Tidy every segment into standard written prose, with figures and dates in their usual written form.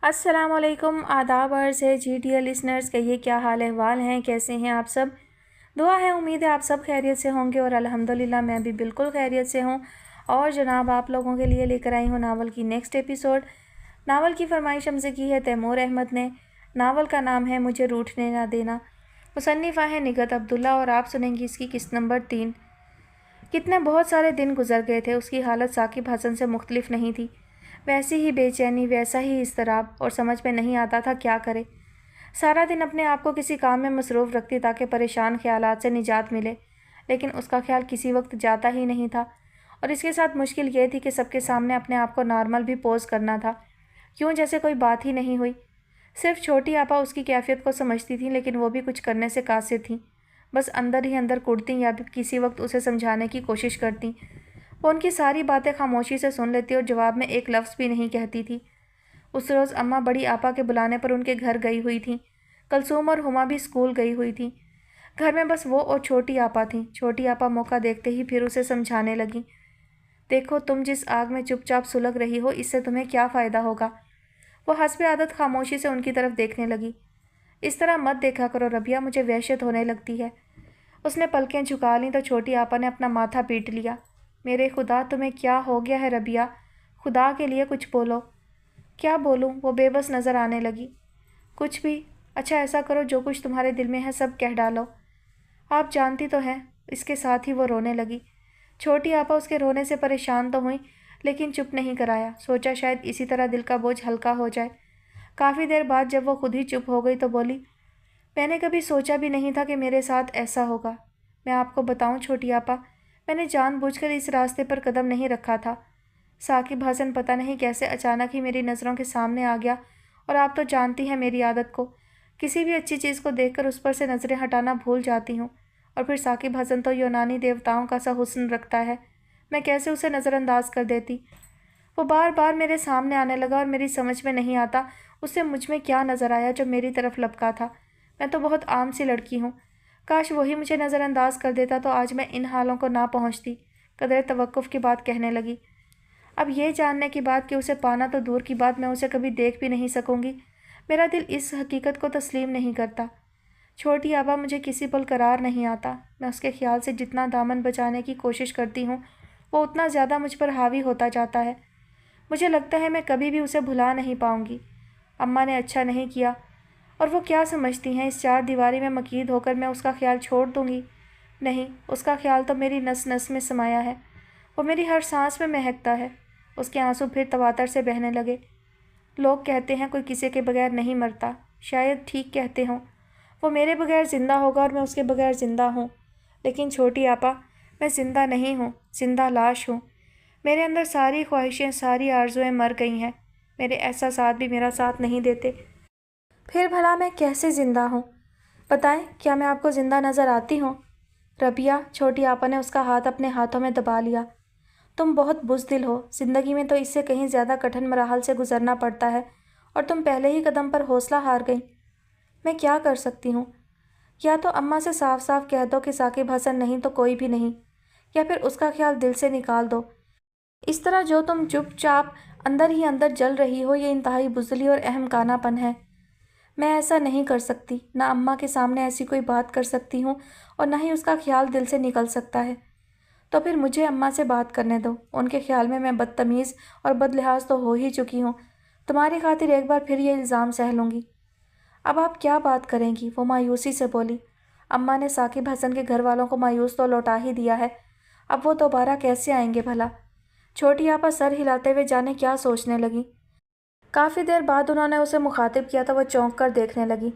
السلام علیکم، آداب عرض ہے جی ٹی ایل لسنرز کے یہ کیا حال احوال ہیں، کیسے ہیں آپ سب؟ دعا ہے، امید ہے آپ سب خیریت سے ہوں گے اور الحمدللہ میں بھی بالکل خیریت سے ہوں۔ اور جناب آپ لوگوں کے لیے لے کر آئی ہوں ناول کی نیکسٹ ایپیسوڈ۔ ناول کی فرمائش ہم سے کی ہے تیمور احمد نے۔ ناول کا نام ہے مجھے روٹھنے نہ دینا۔ مصنفہ ہے نگہت عبداللہ اور آپ سنیں گی اس کی قسط نمبر 3۔ کتنے بہت سارے دن گزر گئے تھے، اس کی حالت ثاقب حسن سے مختلف نہیں تھی۔ ویسی ہی بے چینی، ویسا ہی اضطراب، اور سمجھ میں نہیں آتا تھا کیا کرے۔ سارا دن اپنے آپ کو کسی کام میں مصروف رکھتی تاکہ پریشان خیالات سے نجات ملے، لیکن اس کا خیال کسی وقت جاتا ہی نہیں تھا۔ اور اس کے ساتھ مشکل یہ تھی کہ سب کے سامنے اپنے آپ کو نارمل بھی پوز کرنا تھا، کیوں جیسے کوئی بات ہی نہیں ہوئی۔ صرف چھوٹی آپا اس کی کیفیت کو سمجھتی تھیں، لیکن وہ بھی کچھ کرنے سے قاصر تھیں۔ بس اندر ہی اندر کڑتیں یا کسی وقت اسے سمجھانے کی کوشش کرتیں۔ وہ ان کی ساری باتیں خاموشی سے سن لیتی اور جواب میں ایک لفظ بھی نہیں کہتی تھی۔ اس روز اماں بڑی آپا کے بلانے پر ان کے گھر گئی ہوئی تھیں۔ کلثوم اور ہما بھی اسکول گئی ہوئی تھیں۔ گھر میں بس وہ اور چھوٹی آپا تھیں۔ چھوٹی آپا موقع دیکھتے ہی پھر اسے سمجھانے لگیں، دیکھو تم جس آگ میں چپ چاپ سلگ رہی ہو، اس سے تمہیں کیا فائدہ ہوگا؟ وہ حسب عادت خاموشی سے ان کی طرف دیکھنے لگی۔ اس طرح مت دیکھا کرو ربیہ، مجھے وحشت ہونے لگتی ہے۔ اس نے پلکیں جھکا لیں تو چھوٹی آپا نے اپنا ماتھا پیٹ لیا۔ میرے خدا، تمہیں کیا ہو گیا ہے ربیہ؟ خدا کے لیے کچھ بولو۔ کیا بولوں؟ وہ بے بس نظر آنے لگی۔ کچھ بھی؟ اچھا ایسا کرو، جو کچھ تمہارے دل میں ہے سب کہہ ڈالو۔ آپ جانتی تو ہیں۔ اس کے ساتھ ہی وہ رونے لگی۔ چھوٹی آپا اس کے رونے سے پریشان تو ہوئیں، لیکن چپ نہیں کرایا۔ سوچا شاید اسی طرح دل کا بوجھ ہلکا ہو جائے۔ کافی دیر بعد جب وہ خود ہی چپ ہو گئی تو بولی، میں نے کبھی سوچا بھی نہیں تھا کہ میرے ساتھ ایسا ہوگا۔ میں آپ کو بتاؤں چھوٹی آپا، میں نے جان بوجھ کر اس راستے پر قدم نہیں رکھا تھا۔ ثاقب حسن پتہ نہیں کیسے اچانک ہی میری نظروں کے سامنے آ گیا، اور آپ تو جانتی ہیں میری عادت کو، کسی بھی اچھی چیز کو دیکھ کر اس پر سے نظریں ہٹانا بھول جاتی ہوں۔ اور پھر ثاقب حسن تو یونانی دیوتاؤں کا سا حسن رکھتا ہے، میں کیسے اسے نظر انداز کر دیتی؟ وہ بار بار میرے سامنے آنے لگا اور میری سمجھ میں نہیں آتا اسے مجھ میں کیا نظر آیا جو میری طرف لپکا تھا۔ میں تو بہت عام سی لڑکی ہوں، کاش وہی مجھے نظر انداز کر دیتا تو آج میں ان حالوں کو نہ پہنچتی۔ قدر توقف کی بات کہنے لگی۔ اب یہ جاننے کی بات کہ اسے پانا تو دور کی بات، میں اسے کبھی دیکھ بھی نہیں سکوں گی، میرا دل اس حقیقت کو تسلیم نہیں کرتا۔ چھوٹی آپا، مجھے کسی پل قرار نہیں آتا۔ میں اس کے خیال سے جتنا دامن بچانے کی کوشش کرتی ہوں، وہ اتنا زیادہ مجھ پر حاوی ہوتا جاتا ہے۔ مجھے لگتا ہے میں کبھی بھی اسے بھلا نہیں پاؤں گی۔ اماں نے اچھا نہیں کیا۔ اور وہ کیا سمجھتی ہیں، اس چار دیواری میں مقید ہو کر میں اس کا خیال چھوڑ دوں گی؟ نہیں، اس کا خیال تو میری نس نس میں سمایا ہے، وہ میری ہر سانس میں مہکتا ہے۔ اس کے آنسو پھر تواتر سے بہنے لگے۔ لوگ کہتے ہیں کوئی کسی کے بغیر نہیں مرتا، شاید ٹھیک کہتے ہوں۔ وہ میرے بغیر زندہ ہوگا اور میں اس کے بغیر زندہ ہوں، لیکن چھوٹی آپا، میں زندہ نہیں ہوں، زندہ لاش ہوں۔ میرے اندر ساری خواہشیں، ساری آرزوئیں مر گئی ہیں، میرے احساسات بھی میرا ساتھ نہیں دیتے۔ پھر بھلا میں کیسے زندہ ہوں؟ بتائیں، کیا میں آپ کو زندہ نظر آتی ہوں؟ ربیہ، چھوٹی آپا نے اس کا ہاتھ اپنے ہاتھوں میں دبا لیا، تم بہت بزدل ہو۔ زندگی میں تو اس سے کہیں زیادہ کٹھن مراحل سے گزرنا پڑتا ہے، اور تم پہلے ہی قدم پر حوصلہ ہار گئی۔ میں کیا کر سکتی ہوں؟ یا تو اماں سے صاف صاف کہہ دو کہ ثاقب حسن نہیں تو کوئی بھی نہیں، یا پھر اس کا خیال دل سے نکال دو۔ اس طرح جو تم چپ چاپ اندر ہی اندر جل رہی ہو، یہ انتہائی بزدلی اور اہم کانہ پن ہے۔ میں ایسا نہیں کر سکتی، نہ اماں کے سامنے ایسی کوئی بات کر سکتی ہوں، اور نہ ہی اس کا خیال دل سے نکل سکتا ہے۔ تو پھر مجھے اماں سے بات کرنے دو، ان کے خیال میں بدتمیز اور بد لحاظ تو ہو ہی چکی ہوں، تمہاری خاطر ایک بار پھر یہ الزام سہ لوں گی۔ اب آپ کیا بات کریں گی؟ وہ مایوسی سے بولی۔ اماں نے ثاقب حسن کے گھر والوں کو مایوس تو لوٹا ہی دیا ہے، اب وہ دوبارہ کیسے آئیں گے بھلا؟ چھوٹی آپا سر ہلاتے ہوئے جانے کیا سوچنے لگی۔ کافی دیر بعد انہوں نے اسے مخاطب کیا تو وہ چونک کر دیکھنے لگی۔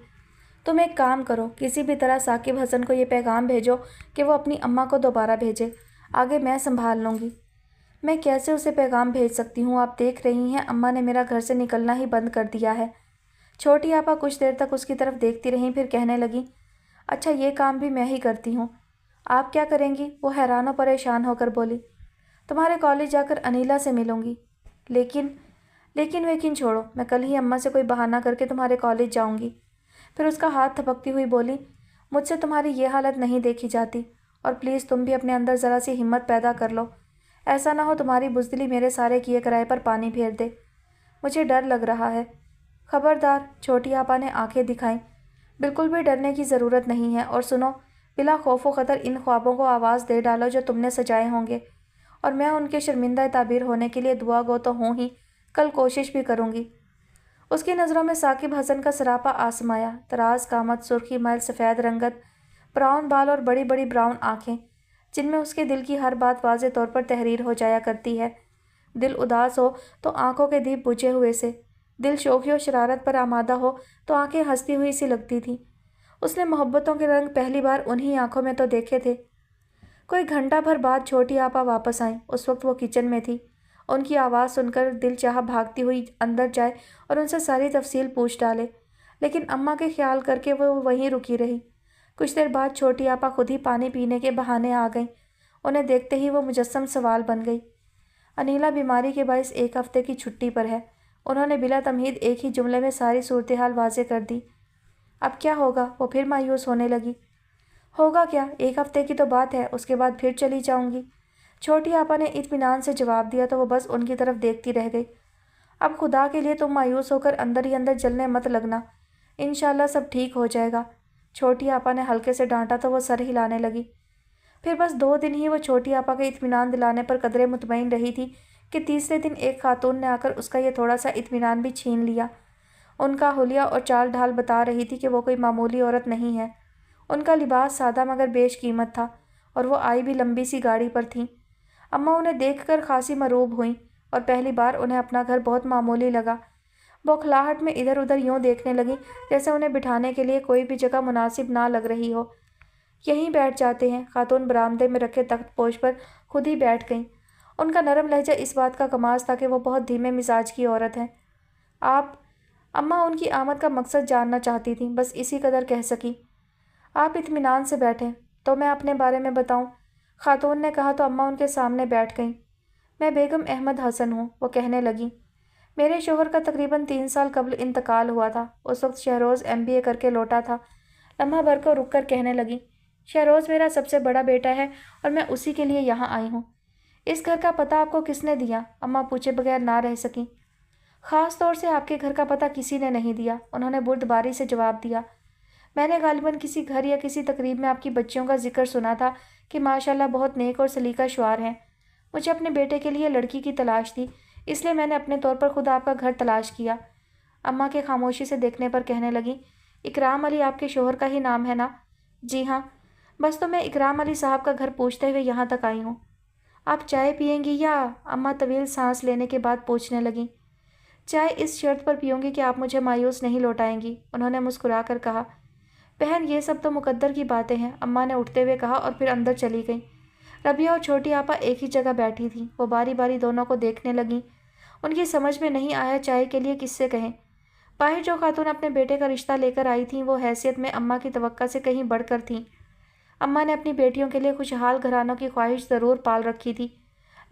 تم ایک کام کرو، کسی بھی طرح ثاقب حسن کو یہ پیغام بھیجو کہ وہ اپنی اماں کو دوبارہ بھیجے، آگے میں سنبھال لوں گی۔ میں کیسے اسے پیغام بھیج سکتی ہوں؟ آپ دیکھ رہی ہیں اماں نے میرا گھر سے نکلنا ہی بند کر دیا ہے۔ چھوٹی آپا کچھ دیر تک اس کی طرف دیکھتی رہیں، پھر کہنے لگیں، اچھا یہ کام بھی میں ہی کرتی ہوں۔ آپ کیا کریں گی؟ وہ حیران و پریشان ہو کر بولی، تمہارے کالج جا کر انیلا سے ملوں گی۔ لیکن چھوڑو، میں کل ہی اماں سے کوئی بہانہ کر کے تمہارے کالج جاؤں گی۔ پھر اس کا ہاتھ تھپکتی ہوئی بولی، مجھ سے تمہاری یہ حالت نہیں دیکھی جاتی، اور پلیز تم بھی اپنے اندر ذرا سی ہمت پیدا کر لو، ایسا نہ ہو تمہاری بزدلی میرے سارے کیے کرائے پر پانی پھیر دے۔ مجھے ڈر لگ رہا ہے۔ خبردار، چھوٹی آپا نے آنکھیں دکھائیں، بالکل بھی ڈرنے کی ضرورت نہیں ہے، اور سنو، بلا خوف و خطر ان خوابوں کو آواز دے ڈالو جو تم نے سجائے ہوں گے، اور میں ان کے شرمندہ تعبیر ہونے کے لیے دعا گو تو ہوں ہی، کل کوشش بھی کروں گی۔ اس کی نظروں میں ثاقب حسن کا سراپا آسمایا، طراز قامت، سرخی مائل سفید رنگت، براؤن بال اور بڑی بڑی براؤن آنکھیں، جن میں اس کے دل کی ہر بات واضح طور پر تحریر ہو جایا کرتی ہے۔ دل اداس ہو تو آنکھوں کے دیپ بجھے ہوئے سے، دل شوخی و شرارت پر آمادہ ہو تو آنکھیں ہنستی ہوئی سی لگتی تھیں۔ اس نے محبتوں کے رنگ پہلی بار انہی آنکھوں میں تو دیکھے تھے۔ کوئی گھنٹہ بھر بعد چھوٹی آپا واپس آئیں۔ اس وقت وہ کچن میں تھی۔ ان کی آواز سن کر دل چاہا بھاگتی ہوئی اندر جائے اور ان سے ساری تفصیل پوچھ ڈالے، لیکن اماں کے خیال کر کے وہ وہیں رکی رہی۔ کچھ دیر بعد چھوٹی آپا خود ہی پانی پینے کے بہانے آ گئیں۔ انہیں دیکھتے ہی وہ مجسم سوال بن گئی۔ انیلا بیماری کے باعث 1 ہفتے کی چھٹی پر ہے۔ انہوں نے بلا تمہید ایک ہی جملے میں ساری صورتحال واضح کر دی۔ اب کیا ہوگا؟ وہ پھر مایوس ہونے لگی۔ ہوگا کیا، 1 ہفتے کی تو بات ہے، اس کے بعد پھر چلی جاؤں گی۔ چھوٹی آپا نے اطمینان سے جواب دیا تو وہ بس ان کی طرف دیکھتی رہ گئی۔ اب خدا کے لیے تم مایوس ہو کر اندر ہی اندر جلنے مت لگنا، انشاءاللہ سب ٹھیک ہو جائے گا۔ چھوٹی آپا نے ہلکے سے ڈانٹا تو وہ سر ہلانے لگی۔ پھر بس 2 دن ہی وہ چھوٹی آپا کے اطمینان دلانے پر قدرے مطمئن رہی تھی کہ تیسرے دن ایک خاتون نے آ کر اس کا یہ تھوڑا سا اطمینان بھی چھین لیا۔ ان کا حلیہ اور چال ڈھال بتا رہی تھی کہ وہ کوئی معمولی عورت نہیں ہے۔ ان کا لباس سادہ مگر بیش قیمت تھا، اور وہ آئی بھی لمبی سی گاڑی پر تھیں۔ اماں انہیں دیکھ کر خاصی مروب ہوئیں، اور پہلی بار انہیں اپنا گھر بہت معمولی لگا۔ بوکھلاہٹ میں ادھر ادھر یوں دیکھنے لگیں جیسے انہیں بٹھانے کے لیے کوئی بھی جگہ مناسب نہ لگ رہی ہو۔ یہیں بیٹھ جاتے ہیں۔ خاتون برآمدے میں رکھے تخت پوش پر خود ہی بیٹھ گئیں۔ ان کا نرم لہجہ اس بات کا کماز تھا کہ وہ بہت دھیمے مزاج کی عورت ہیں۔ آپ؟ اماں ان کی آمد کا مقصد جاننا چاہتی تھیں، بس اسی قدر کہہ سکیں۔ آپ اطمینان سے بیٹھیں، تو میں اپنے بارے میں بتاؤں؟ خاتون نے کہا تو اماں ان کے سامنے بیٹھ گئیں۔ میں بیگم احمد حسن ہوں، وہ کہنے لگیں۔ میرے شوہر کا تقریباً 3 سال قبل انتقال ہوا تھا۔ اس وقت شہروز MBA کر کے لوٹا تھا۔ لمحہ بھر کو رک کر کہنے لگیں۔ شہروز میرا سب سے بڑا بیٹا ہے اور میں اسی کے لیے یہاں آئی ہوں۔ اس گھر کا پتہ آپ کو کس نے دیا؟ اماں پوچھے بغیر نہ رہ سکیں۔ خاص طور سے آپ کے گھر کا پتہ کسی نے نہیں دیا، انہوں نے بردباری سے جواب دیا۔ میں نے غالباً کسی گھر یا کسی تقریب میں آپ کی بچیوں کا ذکر سنا تھا کہ ماشاءاللہ بہت نیک اور سلیقہ شعار ہیں۔ مجھے اپنے بیٹے کے لیے لڑکی کی تلاش تھی، اس لیے میں نے اپنے طور پر خود آپ کا گھر تلاش کیا۔ اماں کے خاموشی سے دیکھنے پر کہنے لگیں۔ اکرام علی آپ کے شوہر کا ہی نام ہے نا؟ جی ہاں۔ بس تو میں اکرام علی صاحب کا گھر پوچھتے ہوئے یہاں تک آئی ہوں۔ آپ چائے پئیں گی یا؟ اماں طویل سانس لینے کے بعد پوچھنے لگیں۔ چائے اس شرط پر پیوں گی کہ آپ مجھے مایوس نہیں لوٹائیں گی، انہوں نے مسکرا کر کہا۔ بہن یہ سب تو مقدر کی باتیں ہیں، اماں نے اٹھتے ہوئے کہا اور پھر اندر چلی گئیں۔ ربیہ اور چھوٹی آپا ایک ہی جگہ بیٹھی تھیں۔ وہ باری باری دونوں کو دیکھنے لگیں۔ ان کی سمجھ میں نہیں آیا چائے کے لیے کس سے کہیں۔ باہر جو خاتون اپنے بیٹے کا رشتہ لے کر آئی تھیں وہ حیثیت میں اماں کی توقع سے کہیں بڑھ کر تھیں۔ اماں نے اپنی بیٹیوں کے لیے خوشحال گھرانوں کی خواہش ضرور پال رکھی تھی،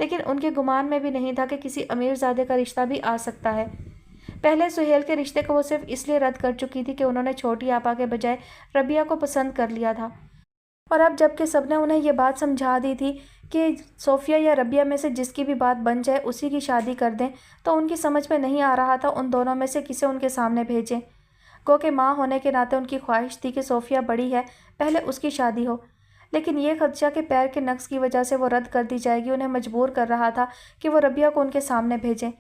لیکن ان کے گمان میں بھی نہیں تھا کہ کسی امیر زادے کا رشتہ بھی آ سکتا ہے۔ پہلے سہیل کے رشتے کو وہ صرف اس لیے رد کر چکی تھی کہ انہوں نے چھوٹی آپا کے بجائے ربیہ کو پسند کر لیا تھا، اور اب جب کہ سب نے انہیں یہ بات سمجھا دی تھی کہ صوفیہ یا ربیہ میں سے جس کی بھی بات بن جائے اسی کی شادی کر دیں، تو ان کی سمجھ میں نہیں آ رہا تھا ان دونوں میں سے کسے ان کے سامنے بھیجیں۔ گو کہ ماں ہونے کے ناطے ان کی خواہش تھی کہ صوفیہ بڑی ہے، پہلے اس کی شادی ہو، لیکن یہ خدشہ کہ پیر کے نقص کی وجہ سے وہ رد کر دی جائے گی انہیں مجبور کر رہا تھا کہ وہ ربیہ کو ان کے سامنے بھیجیں۔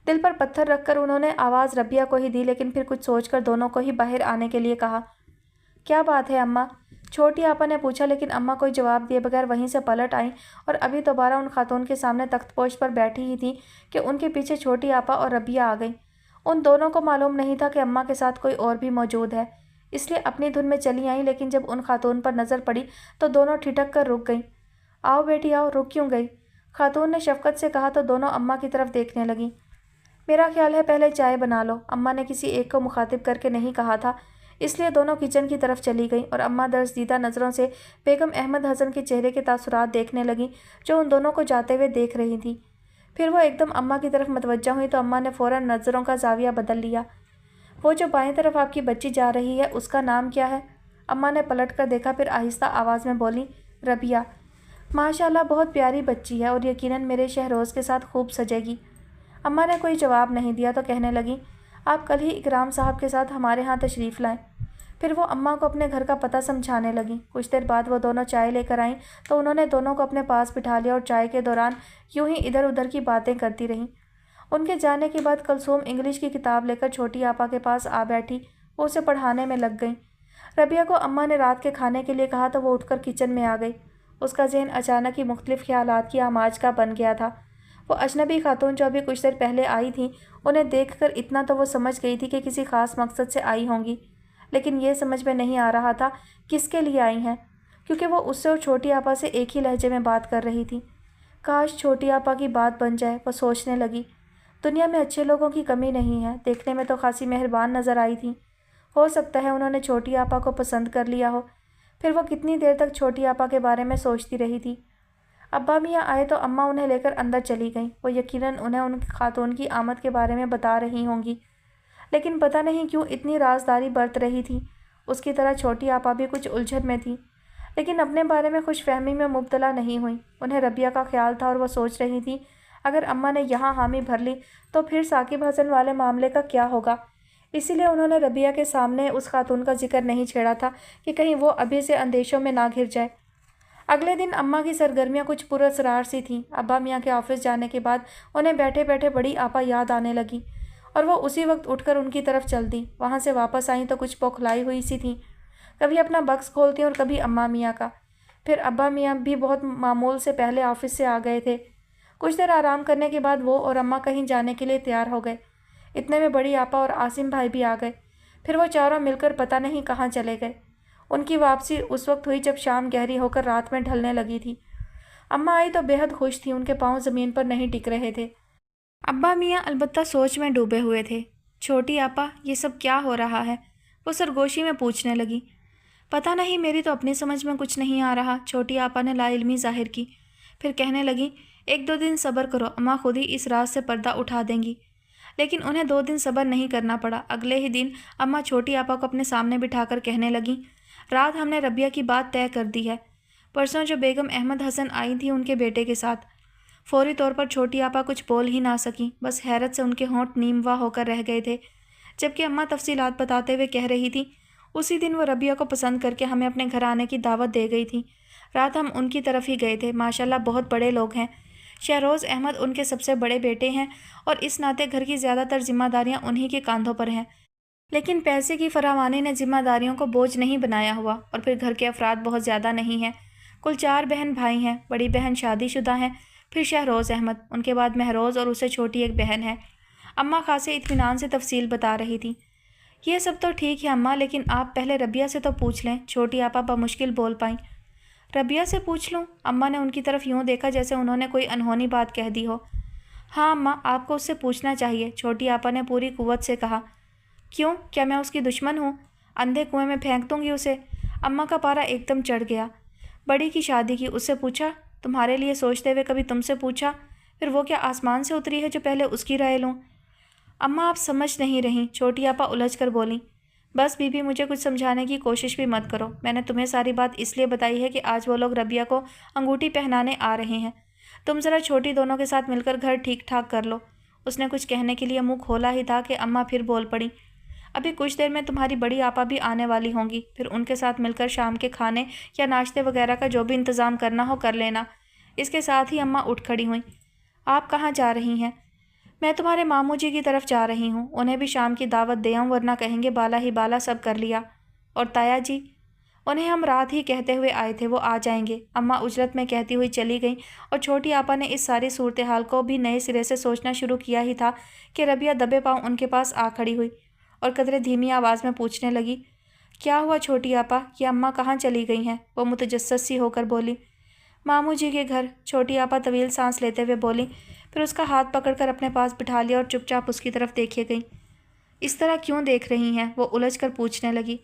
دل پر پتھر رکھ کر انہوں نے آواز ربیہ کو ہی دی، لیکن پھر کچھ سوچ کر دونوں کو ہی باہر آنے کے لیے کہا۔ کیا بات ہے اماں؟ چھوٹی آپا نے پوچھا، لیکن اماں کوئی جواب دیے بغیر وہیں سے پلٹ آئیں اور ابھی دوبارہ ان خاتون کے سامنے تخت پوش پر بیٹھی ہی تھیں کہ ان کے پیچھے چھوٹی آپا اور ربیہ آ گئیں۔ ان دونوں کو معلوم نہیں تھا کہ اماں کے ساتھ کوئی اور بھی موجود ہے، اس لیے اپنی دھن میں چلی آئیں، لیکن جب ان خاتون پر نظر پڑی تو دونوں ٹھٹک کر رک گئیں۔ آؤ بیٹی آؤ، رک کیوں گئی؟ خاتون نے شفقت سے کہا تو دونوں اماں کی طرف دیکھنے لگیں۔ میرا خیال ہے پہلے چائے بنا لو، اماں نے کسی ایک کو مخاطب کر کے نہیں کہا تھا، اس لیے دونوں کچن کی طرف چلی گئیں اور اماں درزدیدہ نظروں سے بیگم احمد حسن کے چہرے کے تاثرات دیکھنے لگیں جو ان دونوں کو جاتے ہوئے دیکھ رہی تھیں۔ پھر وہ ایک دم اماں کی طرف متوجہ ہوئی تو اماں نے فوراً نظروں کا زاویہ بدل لیا۔ وہ جو بائیں طرف آپ کی بچی جا رہی ہے اس کا نام کیا ہے؟ اماں نے پلٹ کر دیکھا، پھر آہستہ آواز میں بولیں، ربیہ۔ ماشاءاللہ بہت پیاری بچی ہے اور یقیناً میرے شہروز کے ساتھ خوب سجے گی۔ اماں نے کوئی جواب نہیں دیا تو کہنے لگیں، آپ کل ہی اکرام صاحب کے ساتھ ہمارے ہاں تشریف لائیں۔ پھر وہ اماں کو اپنے گھر کا پتہ سمجھانے لگیں۔ کچھ دیر بعد وہ دونوں چائے لے کر آئیں تو انہوں نے دونوں کو اپنے پاس بٹھا لیا اور چائے کے دوران یوں ہی ادھر ادھر کی باتیں کرتی رہیں۔ ان کے جانے کے بعد کلثوم انگلش کی کتاب لے کر چھوٹی آپا کے پاس آ بیٹھی۔ وہ اسے پڑھانے میں لگ گئیں۔ ربیہ کو اماں نے رات کے کھانے کے لیے کہا تو وہ اٹھ کر کچن میں آ گئی۔ اس کا ذہن اچانک ہی مختلف خیالات کی آماج کا بن گیا تھا۔ وہ اجنبی خاتون جو ابھی کچھ دیر پہلے آئی تھیں، انہیں دیکھ کر اتنا تو وہ سمجھ گئی تھی کہ کسی خاص مقصد سے آئی ہوں گی، لیکن یہ سمجھ میں نہیں آ رہا تھا کس کے لیے آئی ہیں، کیونکہ وہ اس سے اور چھوٹی آپا سے ایک ہی لہجے میں بات کر رہی تھی۔ کاش چھوٹی آپا کی بات بن جائے، وہ سوچنے لگی۔ دنیا میں اچھے لوگوں کی کمی نہیں ہے، دیکھنے میں تو خاصی مہربان نظر آئی تھیں۔ ہو سکتا ہے انہوں نے چھوٹی آپا کو پسند کر لیا ہو۔ پھر وہ کتنی دیر تک چھوٹی آپا کے بارے میں سوچتی رہی تھی۔ ابا میاں آئے تو اماں انہیں لے کر اندر چلی گئیں۔ وہ یقیناً انہیں ان خاتون کی آمد کے بارے میں بتا رہی ہوں گی، لیکن پتہ نہیں کیوں اتنی رازداری برت رہی تھی۔ اس کی طرح چھوٹی آپا بھی کچھ الجھن میں تھی، لیکن اپنے بارے میں خوش فہمی میں مبتلا نہیں ہوئی۔ انہیں ربیہ کا خیال تھا اور وہ سوچ رہی تھی اگر اماں نے یہاں حامی بھر لی تو پھر ثاقب حسن والے معاملے کا کیا ہوگا۔ اسی لیے انہوں نے ربیہ کے سامنے اس خاتون کا ذکر نہیں چھیڑا تھا کہ کہیں وہ ابھی سے اندیشوں میں نہ گھر جائے۔ اگلے دن اماں کی سرگرمیاں کچھ پراسرار سی تھیں۔ ابا میاں کے آفس جانے کے بعد انہیں بیٹھے بیٹھے بڑی آپا یاد آنے لگی اور وہ اسی وقت اٹھ کر ان کی طرف چل دیں۔ وہاں سے واپس آئیں تو کچھ بوکھلائی ہوئی سی تھیں، کبھی اپنا بکس کھولتی اور کبھی اماں میاں کا۔ پھر ابا میاں بھی بہت معمول سے پہلے آفس سے آ گئے تھے۔ کچھ دیر آرام کرنے کے بعد وہ اور اماں کہیں جانے کے لیے تیار ہو گئے۔ اتنے میں بڑی آپا اور عاصم بھائی بھی آ گئے۔ پھر وہ چاروں مل کر پتہ نہیں کہاں چلے گئے۔ ان کی واپسی اس وقت ہوئی جب شام گہری ہو کر رات میں ڈھلنے لگی تھی۔ اماں آئی تو بے حد خوش تھی، ان کے پاؤں زمین پر نہیں ٹک رہے تھے۔ ابا میاں البتہ سوچ میں ڈوبے ہوئے تھے۔ چھوٹی آپا، یہ سب کیا ہو رہا ہے؟ وہ سرگوشی میں پوچھنے لگی۔ پتہ نہیں، میری تو اپنی سمجھ میں کچھ نہیں آ رہا، چھوٹی آپا نے لا علمی ظاہر کی۔ پھر کہنے لگی، ایک دو دن صبر کرو، اماں خود ہی اس راز سے پردہ اٹھا دیں گی۔ لیکن انہیں 2 دن صبر نہیں کرنا پڑا۔ اگلے ہی دن اماں چھوٹی آپا کو اپنے سامنے بٹھا کر کہنے لگیں، رات ہم نے ربیہ کی بات طے کر دی ہے۔ پرسوں جو بیگم احمد حسن آئی تھیں ان کے بیٹے کے ساتھ۔ فوری طور پر چھوٹی آپا کچھ بول ہی نہ سکیں، بس حیرت سے ان کے ہونٹ نیم وا ہو کر رہ گئے تھے۔ جبکہ اماں تفصیلات بتاتے ہوئے کہہ رہی تھیں، اسی دن وہ ربیہ کو پسند کر کے ہمیں اپنے گھر آنے کی دعوت دے گئی تھی۔ رات ہم ان کی طرف ہی گئے تھے۔ ماشاءاللہ بہت بڑے لوگ ہیں۔ شہروز احمد ان کے سب سے بڑے بیٹے ہیں اور اس ناطے گھر کی زیادہ تر ذمہ داریاں انہی کے کاندھوں پر ہیں۔ لیکن پیسے کی فراوانی نے ذمہ داریوں کو بوجھ نہیں بنایا ہوا، اور پھر گھر کے افراد بہت زیادہ نہیں ہیں۔ کل 4 بہن بھائی ہیں۔ بڑی بہن شادی شدہ ہیں، پھر شہروز احمد، ان کے بعد مہروز اور اس سے چھوٹی ایک بہن ہے۔ اماں خاصے اطمینان سے تفصیل بتا رہی تھیں۔ یہ سب تو ٹھیک ہے اماں، لیکن آپ پہلے ربیہ سے تو پوچھ لیں، چھوٹی آپا بمشکل بول پائیں۔ ربیہ سے پوچھ لوں؟ اماں نے ان کی طرف یوں دیکھا جیسے انہوں نے کوئی انہونی بات کہہ دی ہو۔ ہاں اماں، آپ کو اس سے پوچھنا چاہیے، چھوٹی آپا نے پوری قوت سے کہا۔ کیوں؟ کیا میں اس کی دشمن ہوں؟ اندھے کنویں میں پھینک دوں گی اسے؟ اماں کا پارا ایک دم چڑھ گیا۔ بڑی کی شادی کی، اس سے پوچھا؟ تمہارے لیے سوچتے ہوئے کبھی تم سے پوچھا؟ پھر وہ کیا آسمان سے اتری ہے جو پہلے اس کی رائے لوں؟ اماں آپ سمجھ نہیں رہیں، چھوٹی آپا الجھ کر بولیں۔ بس بی بی، مجھے کچھ سمجھانے کی کوشش بھی مت کرو۔ میں نے تمہیں ساری بات اس لیے بتائی ہے کہ آج وہ لوگ ربیہ کو انگوٹھی پہنانے آ رہے ہیں۔ تم ذرا چھوٹی دونوں کے ساتھ مل کر گھر ٹھیک ٹھاک کر لو۔ اس نے کچھ کہنے کے لیے منہ کھولا ہی تھا کہ اماں پھر بول پڑیں، ابھی کچھ دیر میں تمہاری بڑی آپا بھی آنے والی ہوں گی، پھر ان کے ساتھ مل کر شام کے کھانے یا ناشتے وغیرہ کا جو بھی انتظام کرنا ہو کر لینا۔ اس کے ساتھ ہی اماں اٹھ کھڑی ہوئیں۔ آپ کہاں جا رہی ہیں؟ میں تمہارے ماموں جی کی طرف جا رہی ہوں، انہیں بھی شام کی دعوت دے آؤں، ورنہ کہیں گے بالا ہی بالا سب کر لیا۔ اور تایا جی؟ انہیں ہم رات ہی کہتے ہوئے آئے تھے، وہ آ جائیں گے، اماں اجلت میں کہتی ہوئی چلی گئیں۔ اور چھوٹی آپا نے اس ساری صورتحال کو بھی نئے سرے سے سوچنا شروع کیا ہی تھا کہ ربیہ دبے پاؤں ان کے پاس آ کھڑی ہوئی اور قدرے دھیمی آواز میں پوچھنے لگی، کیا ہوا چھوٹی آپا؟ یہ اماں کہاں چلی گئی ہیں؟ وہ متجسس سی ہو کر بولی، ماموں جی کے گھر۔ چھوٹی آپا طویل سانس لیتے ہوئے بولی، پھر اس کا ہاتھ پکڑ کر اپنے پاس بٹھا لیا اور چپ چاپ اس کی طرف دیکھے گئیں۔ اس طرح کیوں دیکھ رہی ہیں؟ وہ الجھ کر پوچھنے لگی۔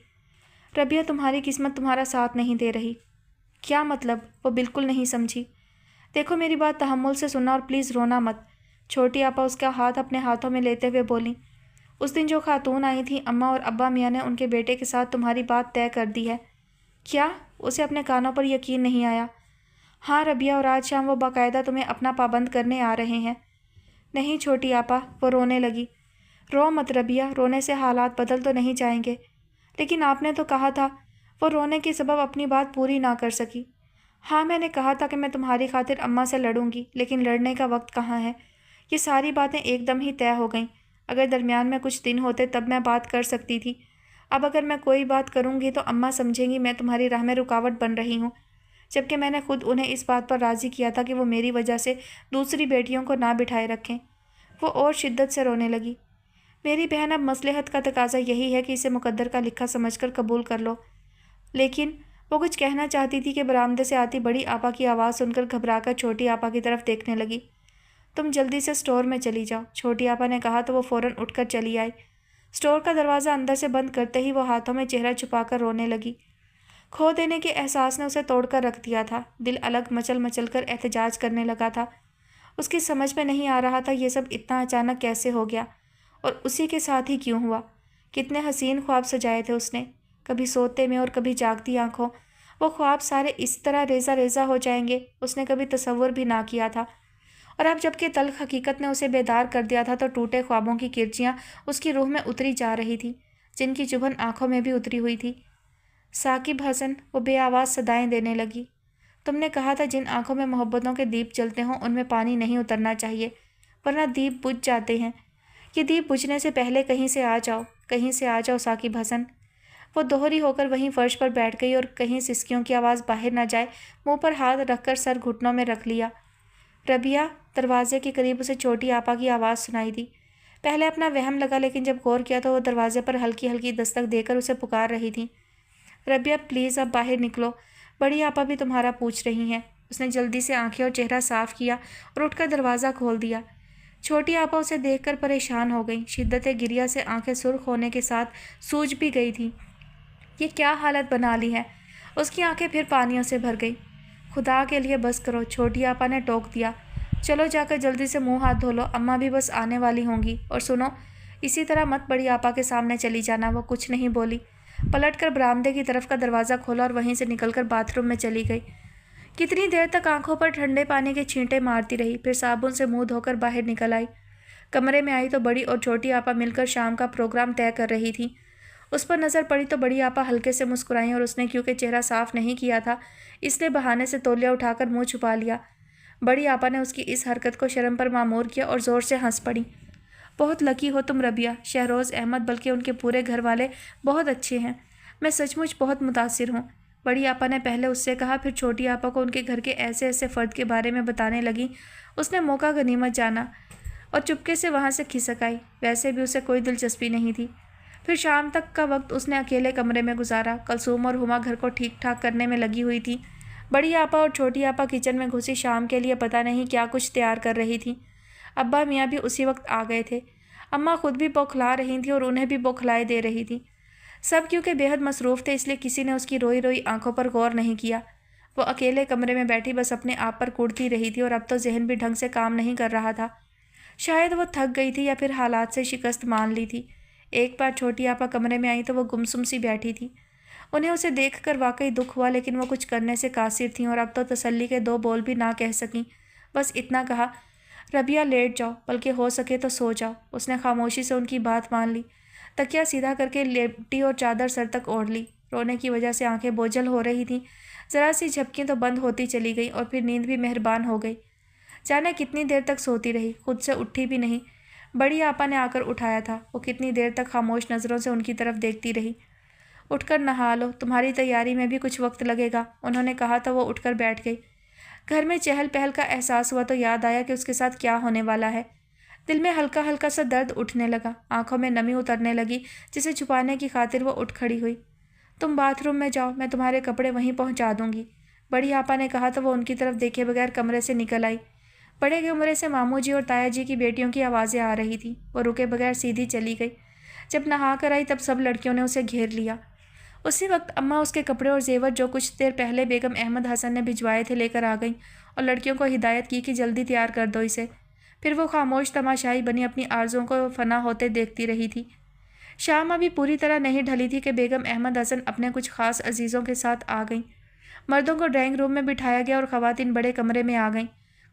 ربیہ، تمہاری قسمت تمہارا ساتھ نہیں دے رہی۔ کیا مطلب؟ وہ بالکل نہیں سمجھی۔ دیکھو میری بات تحمل سے سننا اور پلیز رونا مت۔ چھوٹی آپا اس کا ہاتھ اپنے ہاتھوں میں لیتے ہوئے بولیں، اس دن جو خاتون آئی تھیں، اماں اور ابا میاں نے ان کے بیٹے کے ساتھ تمہاری بات طے کر دی ہے۔ کیا؟ اسے اپنے کانوں پر یقین نہیں آیا۔ ہاں ربیہ، اور آج شام وہ باقاعدہ تمہیں اپنا پابند کرنے آ رہے ہیں۔ نہیں چھوٹی آپا، وہ رونے لگی۔ رو مت ربیہ، رونے سے حالات بدل تو نہیں جائیں گے۔ لیکن آپ نے تو کہا تھا۔ وہ رونے کے سبب اپنی بات پوری نہ کر سکی۔ ہاں، میں نے کہا تھا کہ میں تمہاری خاطر اماں سے لڑوں گی، لیکن لڑنے کا وقت کہاں ہے۔ یہ ساری باتیں ایک دم ہی طے ہو گئیں۔ اگر درمیان میں کچھ دن ہوتے تب میں بات کر سکتی تھی۔ اب اگر میں کوئی بات کروں گی تو اماں سمجھیں گی میں تمہاری راہ میں رکاوٹ بن رہی ہوں، جبکہ میں نے خود انہیں اس بات پر راضی کیا تھا کہ وہ میری وجہ سے دوسری بیٹیوں کو نہ بٹھائے رکھیں۔ وہ اور شدت سے رونے لگی۔ میری بہن، اب مصلحت کا تقاضا یہی ہے کہ اسے مقدر کا لکھا سمجھ کر قبول کر لو۔ لیکن وہ کچھ کہنا چاہتی تھی کہ برآمدے سے آتی بڑی آپا کی آواز سن کر گھبرا کر چھوٹی آپا کی طرف دیکھنے لگی۔ تم جلدی سے اسٹور میں چلی جاؤ، چھوٹی آپا نے کہا تو وہ فوراً اٹھ کر چلی آئی۔ اسٹور کا دروازہ اندر سے بند کرتے ہی وہ ہاتھوں میں چہرہ چھپا کر رونے لگی۔ کھو دینے کے احساس نے اسے توڑ کر رکھ دیا تھا۔ دل الگ مچل مچل کر احتجاج کرنے لگا تھا۔ اس کی سمجھ میں نہیں آ رہا تھا یہ سب اتنا اچانک کیسے ہو گیا، اور اسی کے ساتھ ہی کیوں ہوا۔ کتنے حسین خواب سجائے تھے اس نے، کبھی سوتے میں اور کبھی جاگتی آنکھوں۔ وہ خواب سارے اس طرح ریزہ ریزہ ہو جائیں گے اس نے کبھی تصور بھی نہ کیا تھا، اور اب جب کہ تلخ حقیقت نے اسے بیدار کر دیا تھا تو ٹوٹے خوابوں کی کرچیاں اس کی روح میں اتری جا رہی تھی، جن کی چبھن آنکھوں میں بھی اتری ہوئی تھی۔ ثاقب حسن، وہ بے آواز صدائیں دینے لگی۔ تم نے کہا تھا جن آنکھوں میں محبتوں کے دیپ جلتے ہوں ان میں پانی نہیں اترنا چاہیے، ورنہ دیپ بجھ جاتے ہیں۔ یہ دیپ بجھنے سے پہلے کہیں سے آ جاؤ، کہیں سے آ جاؤ ثاقب حسن۔ وہ دوہری ہو کر وہیں فرش پر بیٹھ گئی اور کہیں سسکیوں کی آواز باہر نہ جائے منہ پر ہاتھ رکھ کر سر گھٹنوں میں رکھ لیا۔ ربیہ، دروازے کے قریب اسے چھوٹی آپا کی آواز سنائی دی۔ پہلے اپنا وہم لگا لیکن جب غور کیا تو وہ دروازے پر ہلکی ہلکی دستک دے کر اسے پکار رہی تھی۔ ربیہ پلیز اب باہر نکلو، بڑی آپا بھی تمہارا پوچھ رہی ہیں۔ اس نے جلدی سے آنکھیں اور چہرہ صاف کیا اور اٹھ کر دروازہ کھول دیا۔ چھوٹی آپا اسے دیکھ کر پریشان ہو گئی۔ شدت گریہ سے آنکھیں سرخ ہونے کے ساتھ سوج بھی گئی تھی۔ یہ کیا حالت بنا لی ہے؟ اس کی آنکھیں پھر پانیوں سے بھر گئی۔ خدا کے لیے بس کرو، چھوٹی آپا نے ٹوک دیا۔ چلو جا کر جلدی سے منہ ہاتھ دھو لو، اماں بھی بس آنے والی ہوں گی۔ اور سنو، اسی طرح مت بڑی آپا کے سامنے چلی جانا۔ وہ کچھ نہیں بولی، پلٹ کر برآمدے کی طرف کا دروازہ کھولا اور وہیں سے نکل کر باتھ روم میں چلی گئی۔ کتنی دیر تک آنکھوں پر ٹھنڈے پانی کے چھینٹے مارتی رہی، پھر صابن سے منہ دھو کر باہر نکل آئی۔ کمرے میں آئی تو بڑی اور چھوٹی آپا مل کر شام کا پروگرام طے کر رہی تھی۔ اس پر نظر پڑی تو بڑی آپا ہلکے سے مسکرائیں اور اس نے کیونکہ چہرہ صاف نہیں کیا تھا اس لیے بہانے سے تولیہ اٹھا کر منہ چھپا لیا۔ بڑی آپا نے اس کی اس حرکت کو شرم پر معمور کیا اور زور سے ہنس پڑی۔ بہت لکی ہو تم ربیہ، شہروز احمد بلکہ ان کے پورے گھر والے بہت اچھے ہیں، میں سچ مچ بہت متاثر ہوں۔ بڑی آپا نے پہلے اس سے کہا، پھر چھوٹی آپا کو ان کے گھر کے ایسے ایسے فرد کے بارے میں بتانے لگی۔ اس نے موقع غنیمت جانا اور چپکے سے وہاں سے کھسک آئی، ویسے بھی اسے کوئی دلچسپی نہیں تھی۔ پھر شام تک کا وقت اس نے اکیلے کمرے میں گزارا۔ کلثوم اور ہما گھر کو ٹھیک ٹھاک کرنے میں لگی ہوئی تھی۔ بڑی آپا اور چھوٹی آپا کچن میں گھسی شام کے لیے پتہ نہیں کیا کچھ تیار کر رہی تھی۔ ابا میاں بھی اسی وقت آ گئے تھے۔ اماں خود بھی بوکھلا رہی تھیں اور انہیں بھی بوکھلائے دے رہی تھی۔ سب کیونکہ بے حد مصروف تھے اس لیے کسی نے اس کی روئی روئی آنکھوں پر غور نہیں کیا۔ وہ اکیلے کمرے میں بیٹھی بس اپنے آپ پر کوڑتی رہی تھی اور اب تو ذہن بھی ڈھنگ سے کام نہیں کر رہا تھا۔ شاید وہ تھک گئی تھی یا پھر حالات سے شکست مان لی تھی۔ ایک بار چھوٹی آپا کمرے میں آئی تو وہ گمسم سی بیٹھی تھی۔ انہیں اسے دیکھ کر واقعی دکھ ہوا لیکن وہ کچھ کرنے سے قاصر تھیں اور اب تو تسلی کے دو بول بھی نہ کہہ سکیں۔ بس اتنا کہا، ربیہ لیٹ جاؤ، بلکہ ہو سکے تو سو جاؤ۔ اس نے خاموشی سے ان کی بات مان لی، تکیہ سیدھا کر کے لیٹی اور چادر سر تک اوڑھ لی۔ رونے کی وجہ سے آنکھیں بوجھل ہو رہی تھیں، ذرا سی جھپکیں تو بند ہوتی چلی گئی اور پھر نیند بھی مہربان ہو گئی۔ جانے کتنی دیر تک سوتی رہی، خود سے اٹھی بھی نہیں۔ بڑی آپا نے آ کر اٹھایا تھا۔ وہ کتنی دیر تک خاموش نظروں سے ان کی طرف دیکھتی رہی۔ اٹھ کر نہا لو، تمہاری تیاری میں بھی کچھ وقت لگے گا، انہوں نے کہا تو وہ اٹھ کر بیٹھ گئی۔ گھر میں چہل پہل کا احساس ہوا تو یاد آیا کہ اس کے ساتھ کیا ہونے والا ہے۔ دل میں ہلکا ہلکا سا درد اٹھنے لگا، آنکھوں میں نمی اترنے لگی جسے چھپانے کی خاطر وہ اٹھ کھڑی ہوئی۔ تم باتھ روم میں جاؤ، میں تمہارے کپڑے وہیں پہنچا دوں گی، بڑی آپا نے کہا تو وہ ان کی طرف دیکھے بغیر کمرے سے نکل آئی۔ بڑے کمرے سے ماموں جی اور تایا جی کی بیٹیوں کی آوازیں آ رہی تھیں۔ وہ رکے بغیر سیدھی چلی گئی۔ جب نہا کر آئی تب سب لڑکیوں نے اسے گھیر لیا۔ اسی وقت اماں اس کے کپڑے اور زیور جو کچھ دیر پہلے بیگم احمد حسن نے بھجوائے تھے لے کر آ گئیں اور لڑکیوں کو ہدایت کی کہ جلدی تیار کر دو اسے۔ پھر وہ خاموش تماشائی بنی اپنی آرزوؤں کو فنا ہوتے دیکھتی رہی تھی۔ شام ابھی پوری طرح نہیں ڈھلی تھی کہ بیگم احمد حسن اپنے کچھ خاص عزیزوں کے ساتھ آ گئیں۔ مردوں کو ڈرائنگ روم میں بٹھایا گیا اور خواتین بڑے کمرے میں آ گئیں۔